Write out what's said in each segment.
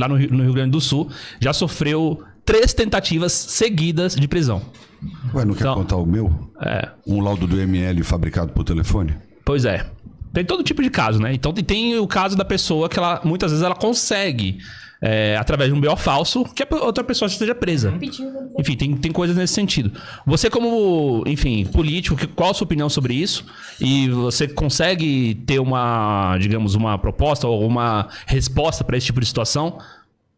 no Rio Grande do Sul, já sofreu 3 tentativas seguidas de prisão. Ué, não quer contar o meu? Um laudo do ML fabricado por telefone? Pois é. Tem todo tipo de caso, né? Então tem o caso da pessoa que ela, muitas vezes ela consegue, através de um BO falso, que a outra pessoa esteja presa. Enfim, tem coisas nesse sentido. Você como, enfim, político, qual a sua opinião sobre isso? E você consegue ter uma, digamos, uma proposta ou uma resposta para esse tipo de situação?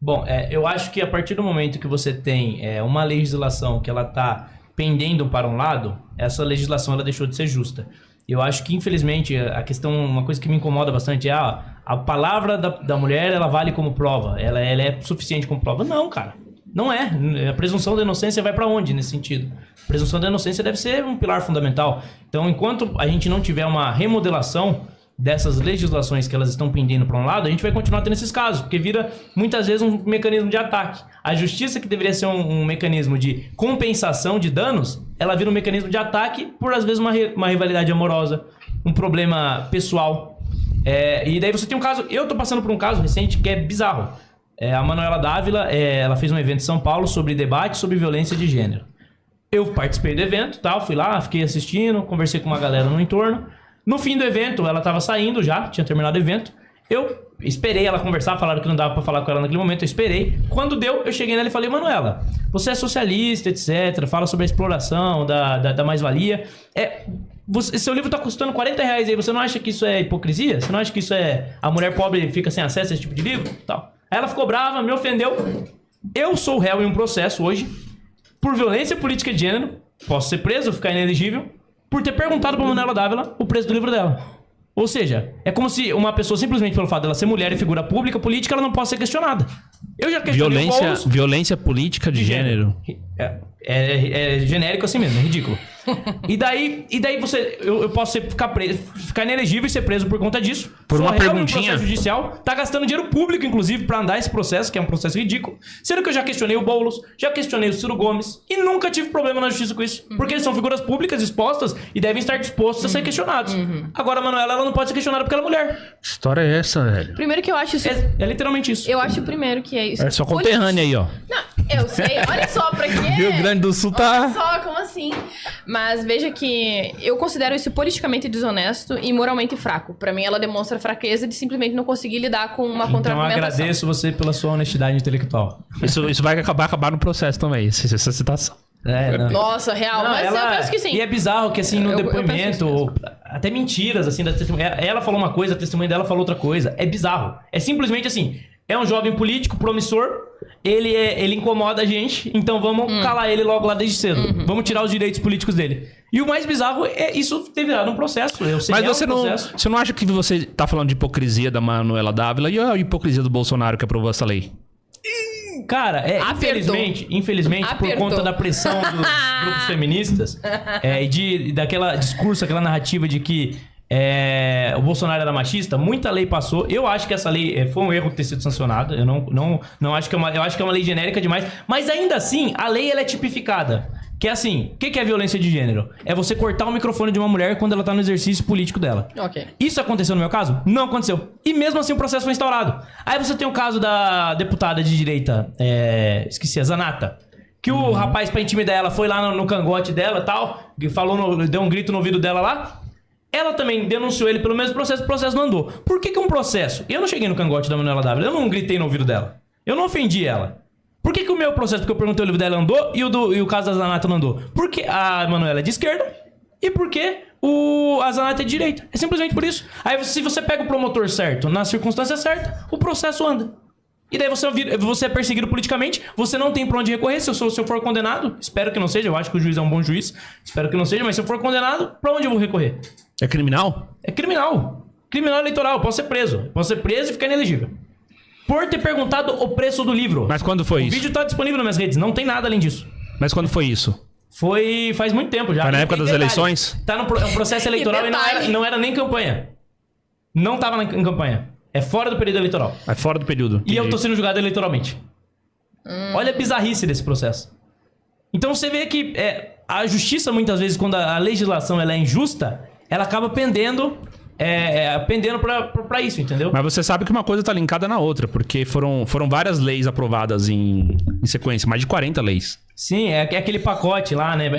Bom, eu acho que a partir do momento que você tem uma legislação que ela está pendendo para um lado, essa legislação ela deixou de ser justa. Eu acho que, infelizmente, a questão, uma coisa que me incomoda bastante é a palavra da mulher, ela vale como prova. Ela é suficiente como prova. Não, cara. Não é. A presunção da inocência vai para onde nesse sentido? A presunção da inocência deve ser um pilar fundamental. Então, enquanto a gente não tiver uma remodelação dessas legislações que elas estão pendendo para um lado, a gente vai continuar tendo esses casos, porque vira muitas vezes um mecanismo de ataque. A justiça, que deveria ser um mecanismo de compensação de danos, ela vira um mecanismo de ataque por, às vezes, uma rivalidade amorosa, um problema pessoal. E daí você tem um caso... Eu tô passando por um caso recente que é bizarro. A Manuela Dávila, ela fez um evento em São Paulo sobre debate sobre violência de gênero. Eu participei do evento, fui lá, fiquei assistindo, conversei com uma galera no entorno. No fim do evento, ela tava saindo já, tinha terminado o evento. Eu esperei ela conversar, falaram que não dava pra falar com ela naquele momento, eu esperei. Quando deu, eu cheguei nela e falei: Manuela, você é socialista, etc, fala sobre a exploração da mais-valia. Seu livro tá custando R$40 aí, você não acha que isso é hipocrisia? Você não acha que isso é... A mulher pobre fica sem acesso a esse tipo de livro? Tal. Aí ela ficou brava, me ofendeu. Eu sou réu em um processo hoje por violência política de gênero. Posso ser preso, ficar inelegível, por ter perguntado pra Manuela Dávila o preço do livro dela. Ou seja, é como se uma pessoa, simplesmente pelo fato dela ser mulher e figura pública, política, ela não possa ser questionada. Eu já questionei violência política de gênero. É genérico assim mesmo, é ridículo. E daí eu posso ficar inelegível e ser preso por conta disso. Por uma perguntinha. Processo judicial, tá gastando dinheiro público, inclusive, pra andar esse processo, que é um processo ridículo. Sendo que eu já questionei o Boulos, já questionei o Ciro Gomes e nunca tive problema na justiça com isso. Porque eles são figuras públicas expostas e devem estar dispostos a ser questionados. Agora, a Manuela, ela não pode ser questionada porque ela é mulher. Que história é essa, velho? Primeiro que eu acho isso... É literalmente isso. Eu acho primeiro que é isso. É sua conterrânea aí, ó. Não, eu sei. Olha só pra quê. Rio Grande do Sul tá... Olha só, como assim? Mas veja que eu considero isso politicamente desonesto e moralmente fraco. Pra mim, ela demonstra fraqueza de simplesmente não conseguir lidar com uma contra-argumentação. Então, agradeço você pela sua honestidade intelectual. Isso vai acabar no processo também, essa citação. Nossa, real. Mas eu penso que sim. E é bizarro que, assim, no depoimento, até mentiras, assim, da testemunha. Ela falou uma coisa, a testemunha dela falou outra coisa. É bizarro. É simplesmente assim... É um jovem político, promissor, ele incomoda a gente, então vamos calar ele logo lá desde cedo. Vamos tirar os direitos políticos dele. E o mais bizarro é isso ter virado um processo. Mas você não acha que você tá falando de hipocrisia da Manuela Dávila e a hipocrisia do Bolsonaro que aprovou essa lei? Cara, infelizmente por conta da pressão dos grupos feministas e daquela discurso, aquela narrativa de que o Bolsonaro era machista, muita lei passou. Eu acho que essa lei foi um erro ter sido sancionada. Eu não acho que eu acho que é uma lei genérica demais. Mas ainda assim, a lei ela é tipificada. Que é assim, o que é violência de gênero? É você cortar o microfone de uma mulher quando ela tá no exercício político dela. Ok. Isso aconteceu no meu caso? Não aconteceu. E mesmo assim o processo foi instaurado. Aí você tem o caso da deputada de direita, esqueci, a Zanata. Que o rapaz, pra intimidar ela, foi lá no cangote dela e tal, deu um grito no ouvido dela lá. Ela também denunciou ele pelo mesmo processo, o processo não andou. Por que um processo? Eu não cheguei no cangote da Manuela Dávila, eu não gritei no ouvido dela. Eu não ofendi ela. Por que o meu processo, porque eu perguntei o livro dela, andou e o caso da Zanata não andou? Porque a Manuela é de esquerda e porque a Zanata é de direita. É simplesmente por isso. Aí se você pega o promotor certo, na circunstância certa, o processo anda. E daí você é perseguido politicamente, você não tem pra onde recorrer. Se eu for condenado, espero que não seja, eu acho que o juiz é um bom juiz, espero que não seja, mas se eu for condenado, pra onde eu vou recorrer? É criminal? É criminal. Criminal eleitoral, posso ser preso. Posso ser preso e ficar inelegível. Por ter perguntado o preço do livro. Mas quando foi isso? O vídeo tá disponível nas minhas redes, não tem nada além disso. Mas quando foi isso? Foi faz muito tempo já. Foi na época das eleições? Tá no processo eleitoral e não era nem campanha. Não tava em campanha. É fora do período eleitoral. É fora do período. E eu tô sendo julgado eleitoralmente. Olha a bizarrice desse processo. Então você vê que a justiça, muitas vezes, quando a legislação ela é injusta, ela acaba pendendo pendendo pra isso, entendeu? Mas você sabe que uma coisa tá linkada na outra, porque foram várias leis aprovadas em sequência, mais de 40 leis. Sim, é aquele pacote lá, né?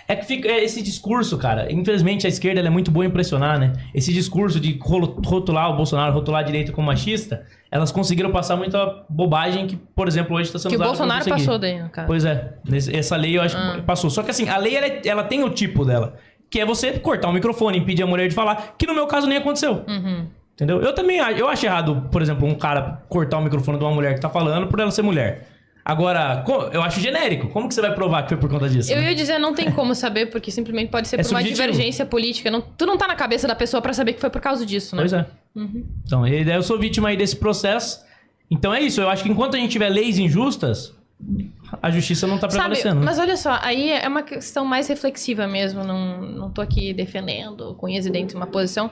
É que fica esse discurso, cara. Infelizmente, a esquerda ela é muito boa em impressionar, né? Esse discurso de rotular o Bolsonaro, rotular a direita como machista, elas conseguiram passar muita bobagem que, por exemplo, hoje está sendo usada. Que o Bolsonaro passou daí, no caso. Pois é. Essa lei eu acho que passou. Só que assim, a lei ela tem o tipo dela, que é você cortar o microfone, impedir a mulher de falar, que no meu caso nem aconteceu. Entendeu? Eu acho errado, por exemplo, um cara cortar o microfone de uma mulher que tá falando por ela ser mulher. Agora, eu acho genérico. Como que você vai provar que foi por conta disso? Eu ia dizer, não tem como saber, porque simplesmente pode ser por uma divergência política. Tu não tá na cabeça da pessoa pra saber que foi por causa disso, né? Pois é. Então, eu sou vítima aí desse processo. Então é isso. Eu acho que enquanto a gente tiver leis injustas, a justiça não tá prevalecendo. Mas olha só, aí é uma questão mais reflexiva mesmo. Não tô aqui defendendo com unhas e dentes uma posição.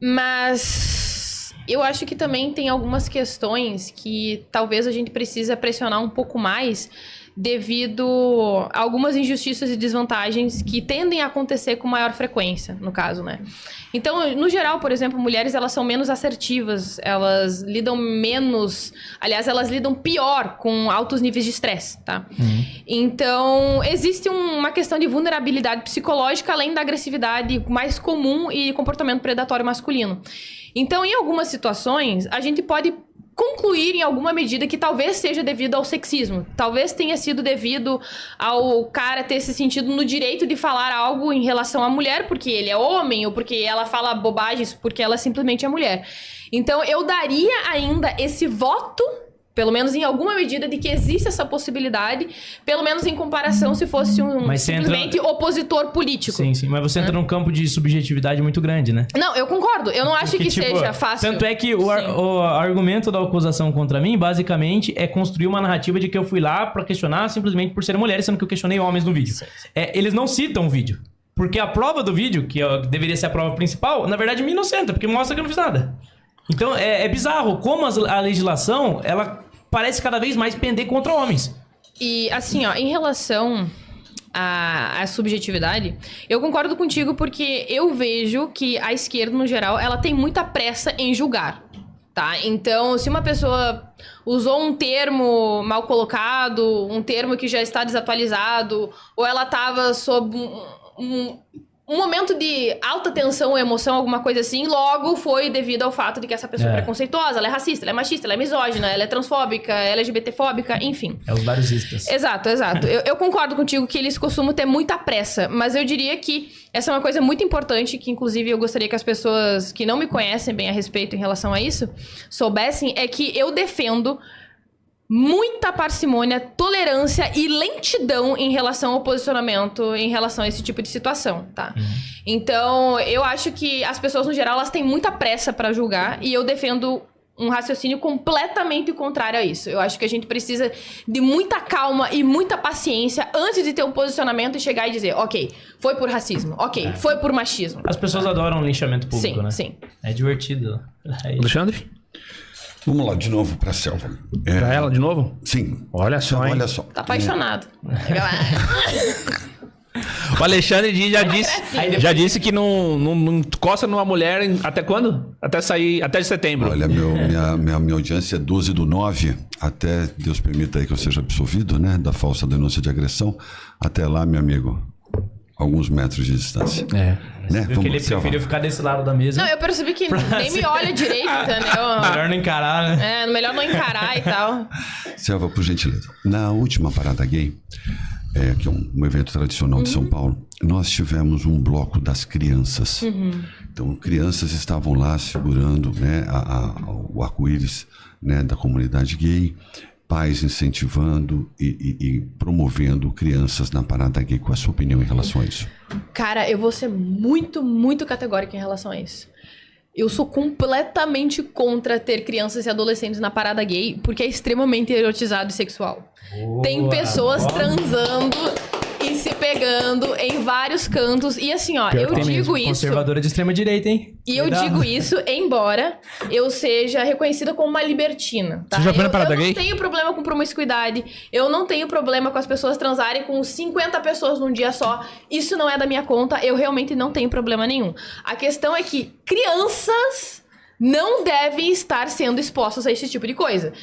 Mas eu acho que também tem algumas questões que talvez a gente precisa pressionar um pouco mais devido a algumas injustiças e desvantagens que tendem a acontecer com maior frequência, no caso, né? Então, no geral, por exemplo, mulheres, elas são menos assertivas, elas lidam menos... Aliás, elas lidam pior com altos níveis de estresse, tá? Então, existe uma questão de vulnerabilidade psicológica, além da agressividade mais comum e comportamento predatório masculino. Então, em algumas situações, a gente pode concluir em alguma medida que talvez seja devido ao sexismo. Talvez tenha sido devido ao cara ter se sentido no direito de falar algo em relação à mulher, porque ele é homem, ou porque ela fala bobagens, porque ela simplesmente é mulher. Então, eu daria ainda esse voto, pelo menos em alguma medida, de que existe essa possibilidade, pelo menos em comparação se fosse simplesmente opositor político. Sim, mas você entra num campo de subjetividade muito grande, né? Não, eu concordo. Eu não acho que seja fácil. Tanto é que o argumento da acusação contra mim, basicamente, é construir uma narrativa de que eu fui lá pra questionar simplesmente por ser mulher, sendo que eu questionei homens no vídeo. Eles não citam o vídeo. Porque a prova do vídeo, que deveria ser a prova principal, na verdade me inocenta, porque mostra que eu não fiz nada. Então, é bizarro como a legislação, ela parece cada vez mais pender contra homens. E, assim, ó, em relação à subjetividade, eu concordo contigo porque eu vejo que a esquerda, no geral, ela tem muita pressa em julgar, tá? Então, se uma pessoa usou um termo mal colocado, um termo que já está desatualizado, ou ela estava sob um momento de alta tensão ou emoção, alguma coisa assim, logo foi devido ao fato de que essa pessoa é preconceituosa, ela é racista, ela é machista, ela é misógina, ela é transfóbica, ela é LGBTfóbica, enfim. É os varusistas. Exato. Eu concordo contigo que eles costumam ter muita pressa, mas eu diria que essa é uma coisa muito importante, que inclusive eu gostaria que as pessoas que não me conhecem bem a respeito em relação a isso, soubessem, é que eu defendo muita parcimônia, tolerância e lentidão em relação ao posicionamento, em relação a esse tipo de situação, tá? Então, eu acho que as pessoas, no geral, elas têm muita pressa pra julgar, e eu defendo um raciocínio completamente contrário a isso. Eu acho que a gente precisa de muita calma e muita paciência antes de ter um posicionamento e chegar e dizer, ok, foi por racismo, ok, foi por machismo. As pessoas adoram linchamento público, né? Sim. É divertido. Alexandre? Vamos lá, de novo pra Selva. Pra ela, de novo? Sim. Olha só, hein? Olha só. Tá apaixonado. O Alexandre já disse que não encosta numa mulher até quando? Até setembro. Olha, minha audiência é 12/9, até Deus permita aí que eu seja absolvido, né, da falsa denúncia de agressão. Até lá, meu amigo, alguns metros de distância. Né? Porque ele preferiu ficar desse lado da mesa. Não, eu percebi que nem me olha direito, entendeu? Melhor não encarar, né? Melhor não encarar e tal. Selva, por gentileza. Na última parada gay, que é um evento tradicional de São Paulo, nós tivemos um bloco das crianças. Então, crianças estavam lá segurando, né, o arco-íris, né, da comunidade gay, pais incentivando e promovendo crianças na parada gay. Qual a sua opinião em relação a isso? Cara, eu vou ser muito, muito categórica em relação a isso. Eu sou completamente contra ter crianças e adolescentes na parada gay, porque é extremamente erotizado e sexual. Tem pessoas transando e se pegando em vários cantos. E assim, ó, eu digo isso... Conservadora de extrema direita, hein? E eu digo isso, embora eu seja reconhecida como uma libertina, tá? Você já foi na parada eu gay? não tenho problema com promiscuidade, eu não tenho problema com as pessoas transarem com 50 pessoas num dia só. Isso não é da minha conta, eu realmente não tenho problema nenhum. A questão é que crianças não devem estar sendo expostas a esse tipo de coisa.